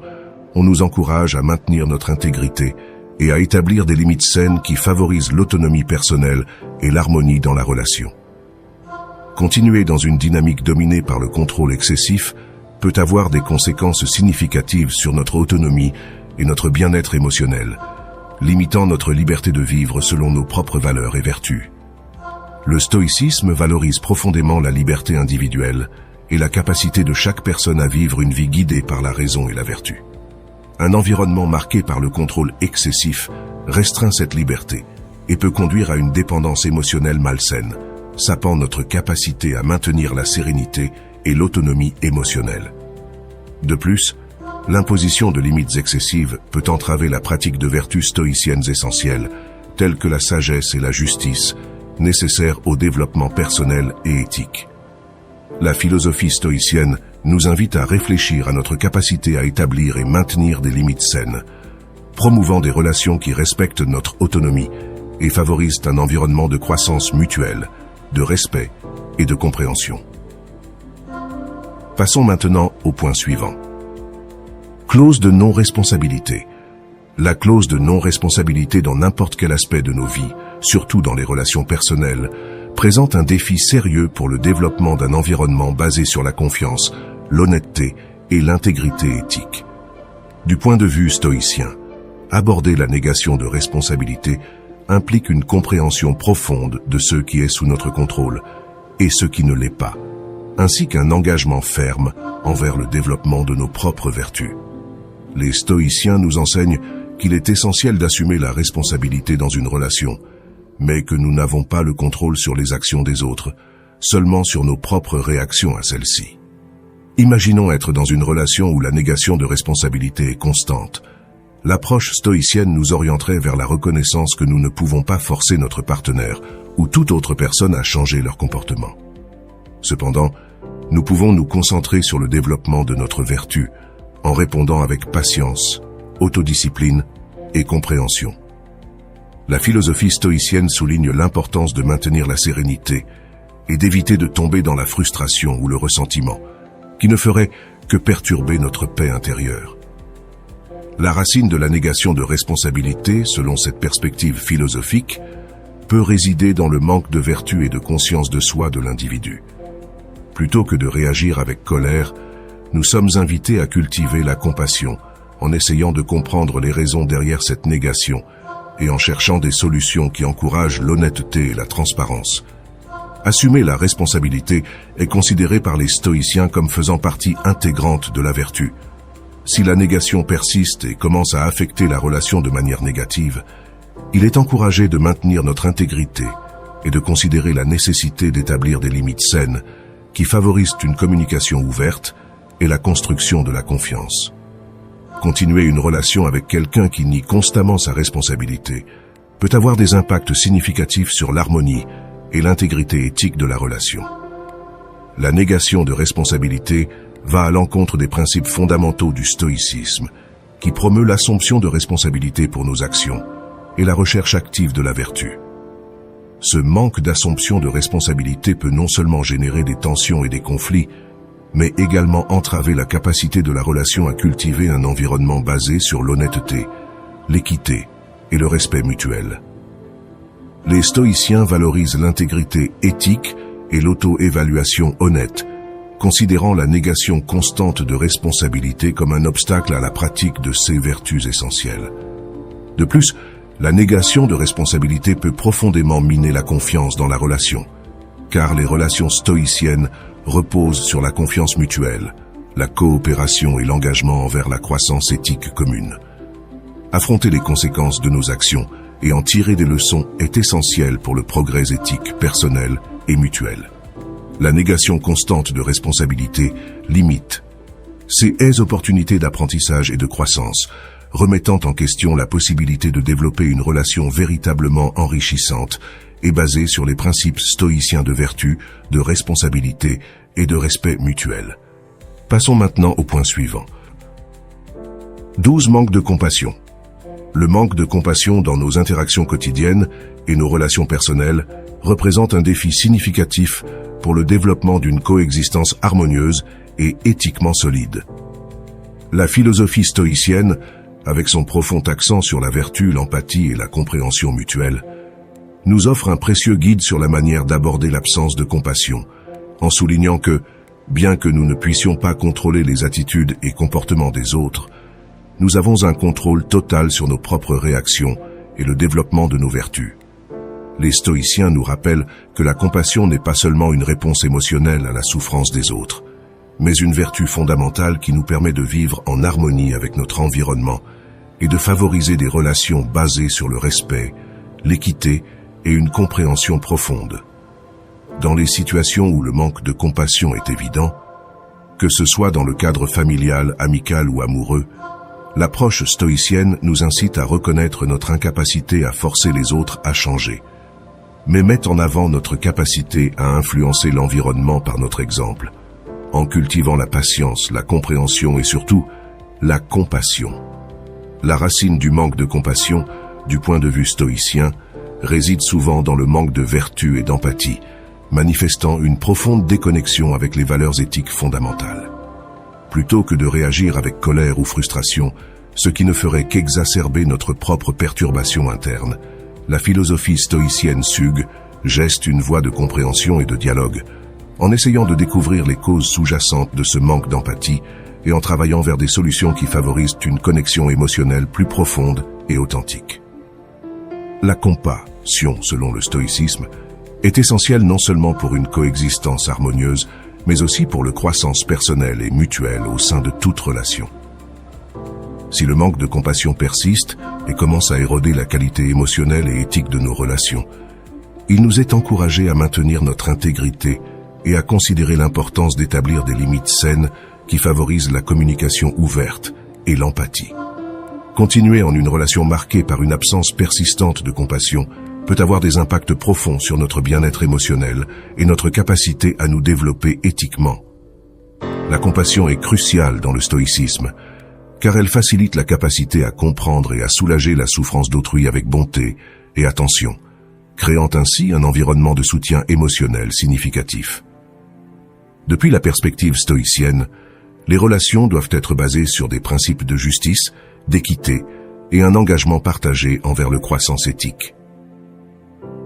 on nous encourage à maintenir notre intégrité et à établir des limites saines qui favorisent l'autonomie personnelle et l'harmonie dans la relation. Continuer dans une dynamique dominée par le contrôle excessif peut avoir des conséquences significatives sur notre autonomie et notre bien-être émotionnel, limitant notre liberté de vivre selon nos propres valeurs et vertus. Le stoïcisme valorise profondément la liberté individuelle et la capacité de chaque personne à vivre une vie guidée par la raison et la vertu. Un environnement marqué par le contrôle excessif restreint cette liberté et peut conduire à une dépendance émotionnelle malsaine, sapant notre capacité à maintenir la sérénité et l'autonomie émotionnelle. De plus, l'imposition de limites excessives peut entraver la pratique de vertus stoïciennes essentielles, telles que la sagesse et la justice, nécessaires au développement personnel et éthique. La philosophie stoïcienne nous invite à réfléchir à notre capacité à établir et maintenir des limites saines, promouvant des relations qui respectent notre autonomie et favorisent un environnement de croissance mutuelle, de respect et de compréhension. Passons maintenant au point suivant. Clause de non-responsabilité. La clause de non-responsabilité dans n'importe quel aspect de nos vies, surtout dans les relations personnelles, présente un défi sérieux pour le développement d'un environnement basé sur la confiance, l'honnêteté et l'intégrité éthique. Du point de vue stoïcien, aborder la négation de responsabilité implique une compréhension profonde de ce qui est sous notre contrôle et ce qui ne l'est pas, ainsi qu'un engagement ferme envers le développement de nos propres vertus. Les stoïciens nous enseignent qu'il est essentiel d'assumer la responsabilité dans une relation, mais que nous n'avons pas le contrôle sur les actions des autres, seulement sur nos propres réactions à celles-ci. Imaginons être dans une relation où la négation de responsabilité est constante. L'approche stoïcienne nous orienterait vers la reconnaissance que nous ne pouvons pas forcer notre partenaire ou toute autre personne à changer leur comportement. Cependant, nous pouvons nous concentrer sur le développement de notre vertu en répondant avec patience, autodiscipline et compréhension. La philosophie stoïcienne souligne l'importance de maintenir la sérénité et d'éviter de tomber dans la frustration ou le ressentiment, qui ne ferait que perturber notre paix intérieure. La racine de la négation de responsabilité, selon cette perspective philosophique, peut résider dans le manque de vertu et de conscience de soi de l'individu. Plutôt que de réagir avec colère, nous sommes invités à cultiver la compassion en essayant de comprendre les raisons derrière cette négation et en cherchant des solutions qui encouragent l'honnêteté et la transparence. Assumer la responsabilité est considéré par les stoïciens comme faisant partie intégrante de la vertu. Si la négation persiste et commence à affecter la relation de manière négative, il est encouragé de maintenir notre intégrité et de considérer la nécessité d'établir des limites saines qui favorisent une communication ouverte et la construction de la confiance. Continuer une relation avec quelqu'un qui nie constamment sa responsabilité peut avoir des impacts significatifs sur l'harmonie et l'intégrité éthique de la relation. La négation de responsabilité va à l'encontre des principes fondamentaux du stoïcisme, qui promeut l'assomption de responsabilité pour nos actions et la recherche active de la vertu. Ce manque d'assomption de responsabilité peut non seulement générer des tensions et des conflits, mais également entraver la capacité de la relation à cultiver un environnement basé sur l'honnêteté, l'équité et le respect mutuel. Les stoïciens valorisent l'intégrité éthique et l'auto-évaluation honnête, considérant la négation constante de responsabilité comme un obstacle à la pratique de ces vertus essentielles. De plus, la négation de responsabilité peut profondément miner la confiance dans la relation, car les relations stoïciennes reposent sur la confiance mutuelle, la coopération et l'engagement envers la croissance éthique commune. Affronter les conséquences de nos actions et en tirer des leçons est essentiel pour le progrès éthique personnel et mutuel. La négation constante de responsabilité limite ces opportunités d'apprentissage et de croissance, remettant en question la possibilité de développer une relation véritablement enrichissante et basée sur les principes stoïciens de vertu, de responsabilité et de respect mutuel. Passons maintenant au point suivant. 12 manques de compassion. Le manque de compassion dans nos interactions quotidiennes et nos relations personnelles représente un défi significatif pour le développement d'une coexistence harmonieuse et éthiquement solide. La philosophie stoïcienne, avec son profond accent sur la vertu, l'empathie et la compréhension mutuelle, nous offre un précieux guide sur la manière d'aborder l'absence de compassion, en soulignant que, bien que nous ne puissions pas contrôler les attitudes et comportements des autres, nous avons un contrôle total sur nos propres réactions et le développement de nos vertus. Les stoïciens nous rappellent que la compassion n'est pas seulement une réponse émotionnelle à la souffrance des autres, mais une vertu fondamentale qui nous permet de vivre en harmonie avec notre environnement et de favoriser des relations basées sur le respect, l'équité et une compréhension profonde. Dans les situations où le manque de compassion est évident, que ce soit dans le cadre familial, amical ou amoureux, l'approche stoïcienne nous incite à reconnaître notre incapacité à forcer les autres à changer, mais met en avant notre capacité à influencer l'environnement par notre exemple, en cultivant la patience, la compréhension et surtout la compassion. La racine du manque de compassion, du point de vue stoïcien, réside souvent dans le manque de vertu et d'empathie, manifestant une profonde déconnexion avec les valeurs éthiques fondamentales. Plutôt que de réagir avec colère ou frustration, ce qui ne ferait qu'exacerber notre propre perturbation interne, la philosophie stoïcienne SUG geste une voie de compréhension et de dialogue, en essayant de découvrir les causes sous-jacentes de ce manque d'empathie et en travaillant vers des solutions qui favorisent une connexion émotionnelle plus profonde et authentique. La compassion, selon le stoïcisme, est essentielle non seulement pour une coexistence harmonieuse, mais aussi pour la croissance personnelle et mutuelle au sein de toute relation. Si le manque de compassion persiste et commence à éroder la qualité émotionnelle et éthique de nos relations, il nous est encouragé à maintenir notre intégrité et à considérer l'importance d'établir des limites saines qui favorisent la communication ouverte et l'empathie. Continuer en une relation marquée par une absence persistante de compassion peut avoir des impacts profonds sur notre bien-être émotionnel et notre capacité à nous développer éthiquement. La compassion est cruciale dans le stoïcisme, car elle facilite la capacité à comprendre et à soulager la souffrance d'autrui avec bonté et attention, créant ainsi un environnement de soutien émotionnel significatif. Depuis la perspective stoïcienne, les relations doivent être basées sur des principes de justice, d'équité et un engagement partagé envers le croissance éthique.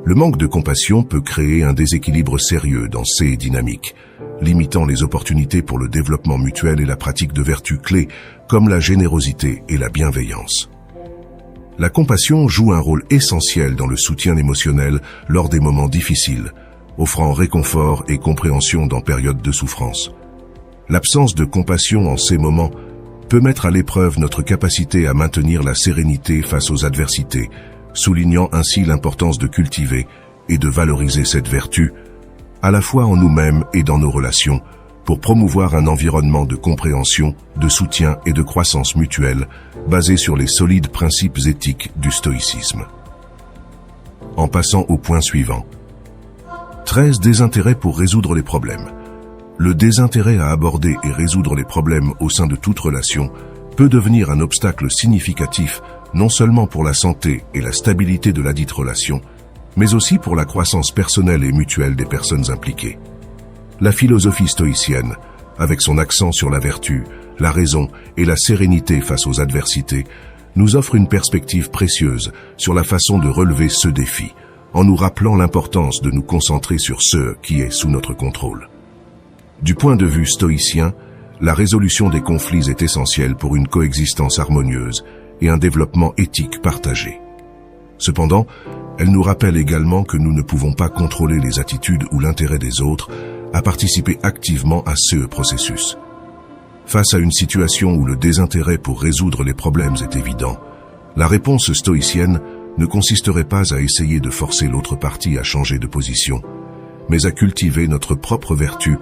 Le manque de compassion peut créer un déséquilibre sérieux dans ces dynamiques, limitant les opportunités pour le développement mutuel et la pratique de vertus clés comme la générosité et la bienveillance. La compassion joue un rôle essentiel dans le soutien émotionnel lors des moments difficiles, offrant réconfort et compréhension dans périodes de souffrance. L'absence de compassion en ces moments peut mettre à l'épreuve notre capacité à maintenir la sérénité face aux adversités, soulignant ainsi l'importance de cultiver et de valoriser cette vertu, à la fois en nous-mêmes et dans nos relations, pour promouvoir un environnement de compréhension, de soutien et de croissance mutuelle, basé sur les solides principes éthiques du stoïcisme. En passant au point suivant. 13. Désintérêt pour résoudre les problèmes. Le désintérêt à aborder et résoudre les problèmes au sein de toute relation peut devenir un obstacle significatif non seulement pour la santé et la stabilité de ladite relation, mais aussi pour la croissance personnelle et mutuelle des personnes impliquées. La philosophie stoïcienne, avec son accent sur la vertu, la raison et la sérénité face aux adversités, nous offre une perspective précieuse sur la façon de relever ce défi, en nous rappelant l'importance de nous concentrer sur ce qui est sous notre contrôle. Du point de vue stoïcien, la résolution des conflits est essentielle pour une coexistence harmonieuse et un développement éthique partagé. Cependant, elle nous rappelle également que nous ne pouvons pas contrôler les attitudes ou l'intérêt des autres, à participer activement à ce processus. Face à une situation où le désintérêt pour résoudre les problèmes est évident, la réponse stoïcienne ne consisterait pas à essayer de forcer l'autre partie à changer de position, mais à cultiver notre propre vertu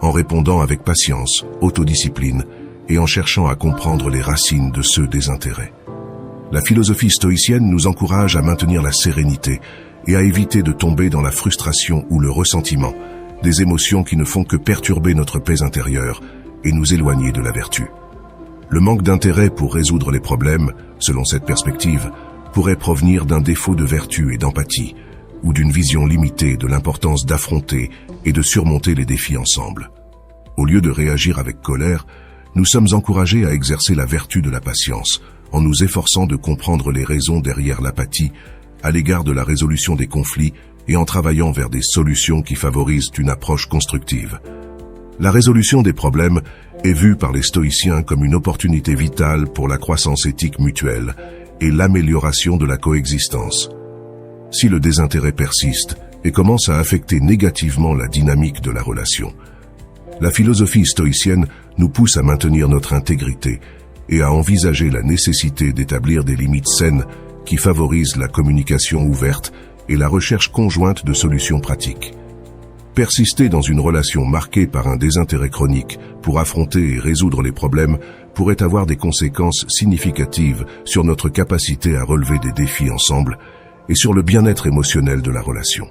en répondant avec patience, autodiscipline et en cherchant à comprendre les racines de ce désintérêt. La philosophie stoïcienne nous encourage à maintenir la sérénité et à éviter de tomber dans la frustration ou le ressentiment, des émotions qui ne font que perturber notre paix intérieure et nous éloigner de la vertu. Le manque d'intérêt pour résoudre les problèmes, selon cette perspective, pourrait provenir d'un défaut de vertu et d'empathie, ou d'une vision limitée de l'importance d'affronter et de surmonter les défis ensemble. Au lieu de réagir avec colère, nous sommes encouragés à exercer la vertu de la patience, en nous efforçant de comprendre les raisons derrière l'apathie à l'égard de la résolution des conflits et en travaillant vers des solutions qui favorisent une approche constructive. La résolution des problèmes est vue par les stoïciens comme une opportunité vitale pour la croissance éthique mutuelle et l'amélioration de la coexistence. Si le désintérêt persiste et commence à affecter négativement la dynamique de la relation, la philosophie stoïcienne nous pousse à maintenir notre intégrité et à envisager la nécessité d'établir des limites saines qui favorisent la communication ouverte et la recherche conjointe de solutions pratiques. Persister dans une relation marquée par un désintérêt chronique pour affronter et résoudre les problèmes pourrait avoir des conséquences significatives sur notre capacité à relever des défis ensemble et sur le bien-être émotionnel de la relation.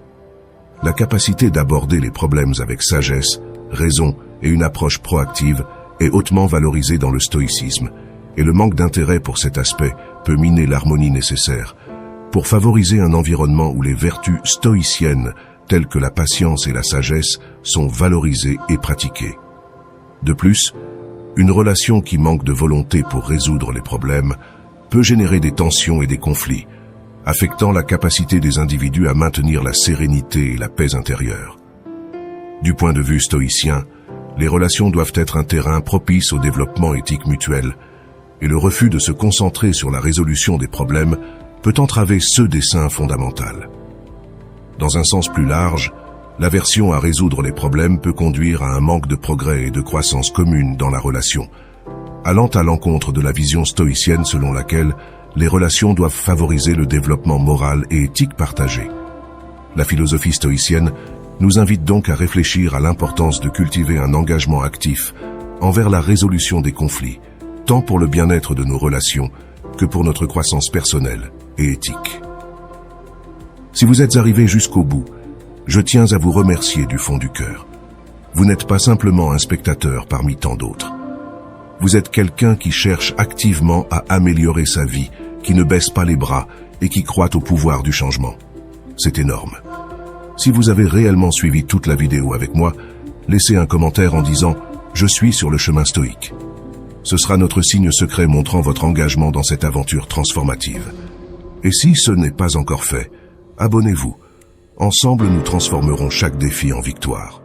La capacité d'aborder les problèmes avec sagesse, raison et une approche proactive est hautement valorisée dans le stoïcisme, et le manque d'intérêt pour cet aspect peut miner l'harmonie nécessaire pour favoriser un environnement où les vertus stoïciennes telles que la patience et la sagesse sont valorisées et pratiquées. De plus, une relation qui manque de volonté pour résoudre les problèmes peut générer des tensions et des conflits, affectant la capacité des individus à maintenir la sérénité et la paix intérieure. Du point de vue stoïcien, les relations doivent être un terrain propice au développement éthique mutuel, et le refus de se concentrer sur la résolution des problèmes peut entraver ce dessein fondamental. Dans un sens plus large, l'aversion à résoudre les problèmes peut conduire à un manque de progrès et de croissance commune dans la relation, allant à l'encontre de la vision stoïcienne selon laquelle les relations doivent favoriser le développement moral et éthique partagé. La philosophie stoïcienne nous invite donc à réfléchir à l'importance de cultiver un engagement actif envers la résolution des conflits, tant pour le bien-être de nos relations que pour notre croissance personnelle et éthique. Si vous êtes arrivé jusqu'au bout, je tiens à vous remercier du fond du cœur. Vous n'êtes pas simplement un spectateur parmi tant d'autres. Vous êtes quelqu'un qui cherche activement à améliorer sa vie, qui ne baisse pas les bras et qui croit au pouvoir du changement. C'est énorme. Si vous avez réellement suivi toute la vidéo avec moi, laissez un commentaire en disant « Je suis sur le chemin stoïque ». Ce sera notre signe secret montrant votre engagement dans cette aventure transformative. Et si ce n'est pas encore fait, abonnez-vous. Ensemble, nous transformerons chaque défi en victoire.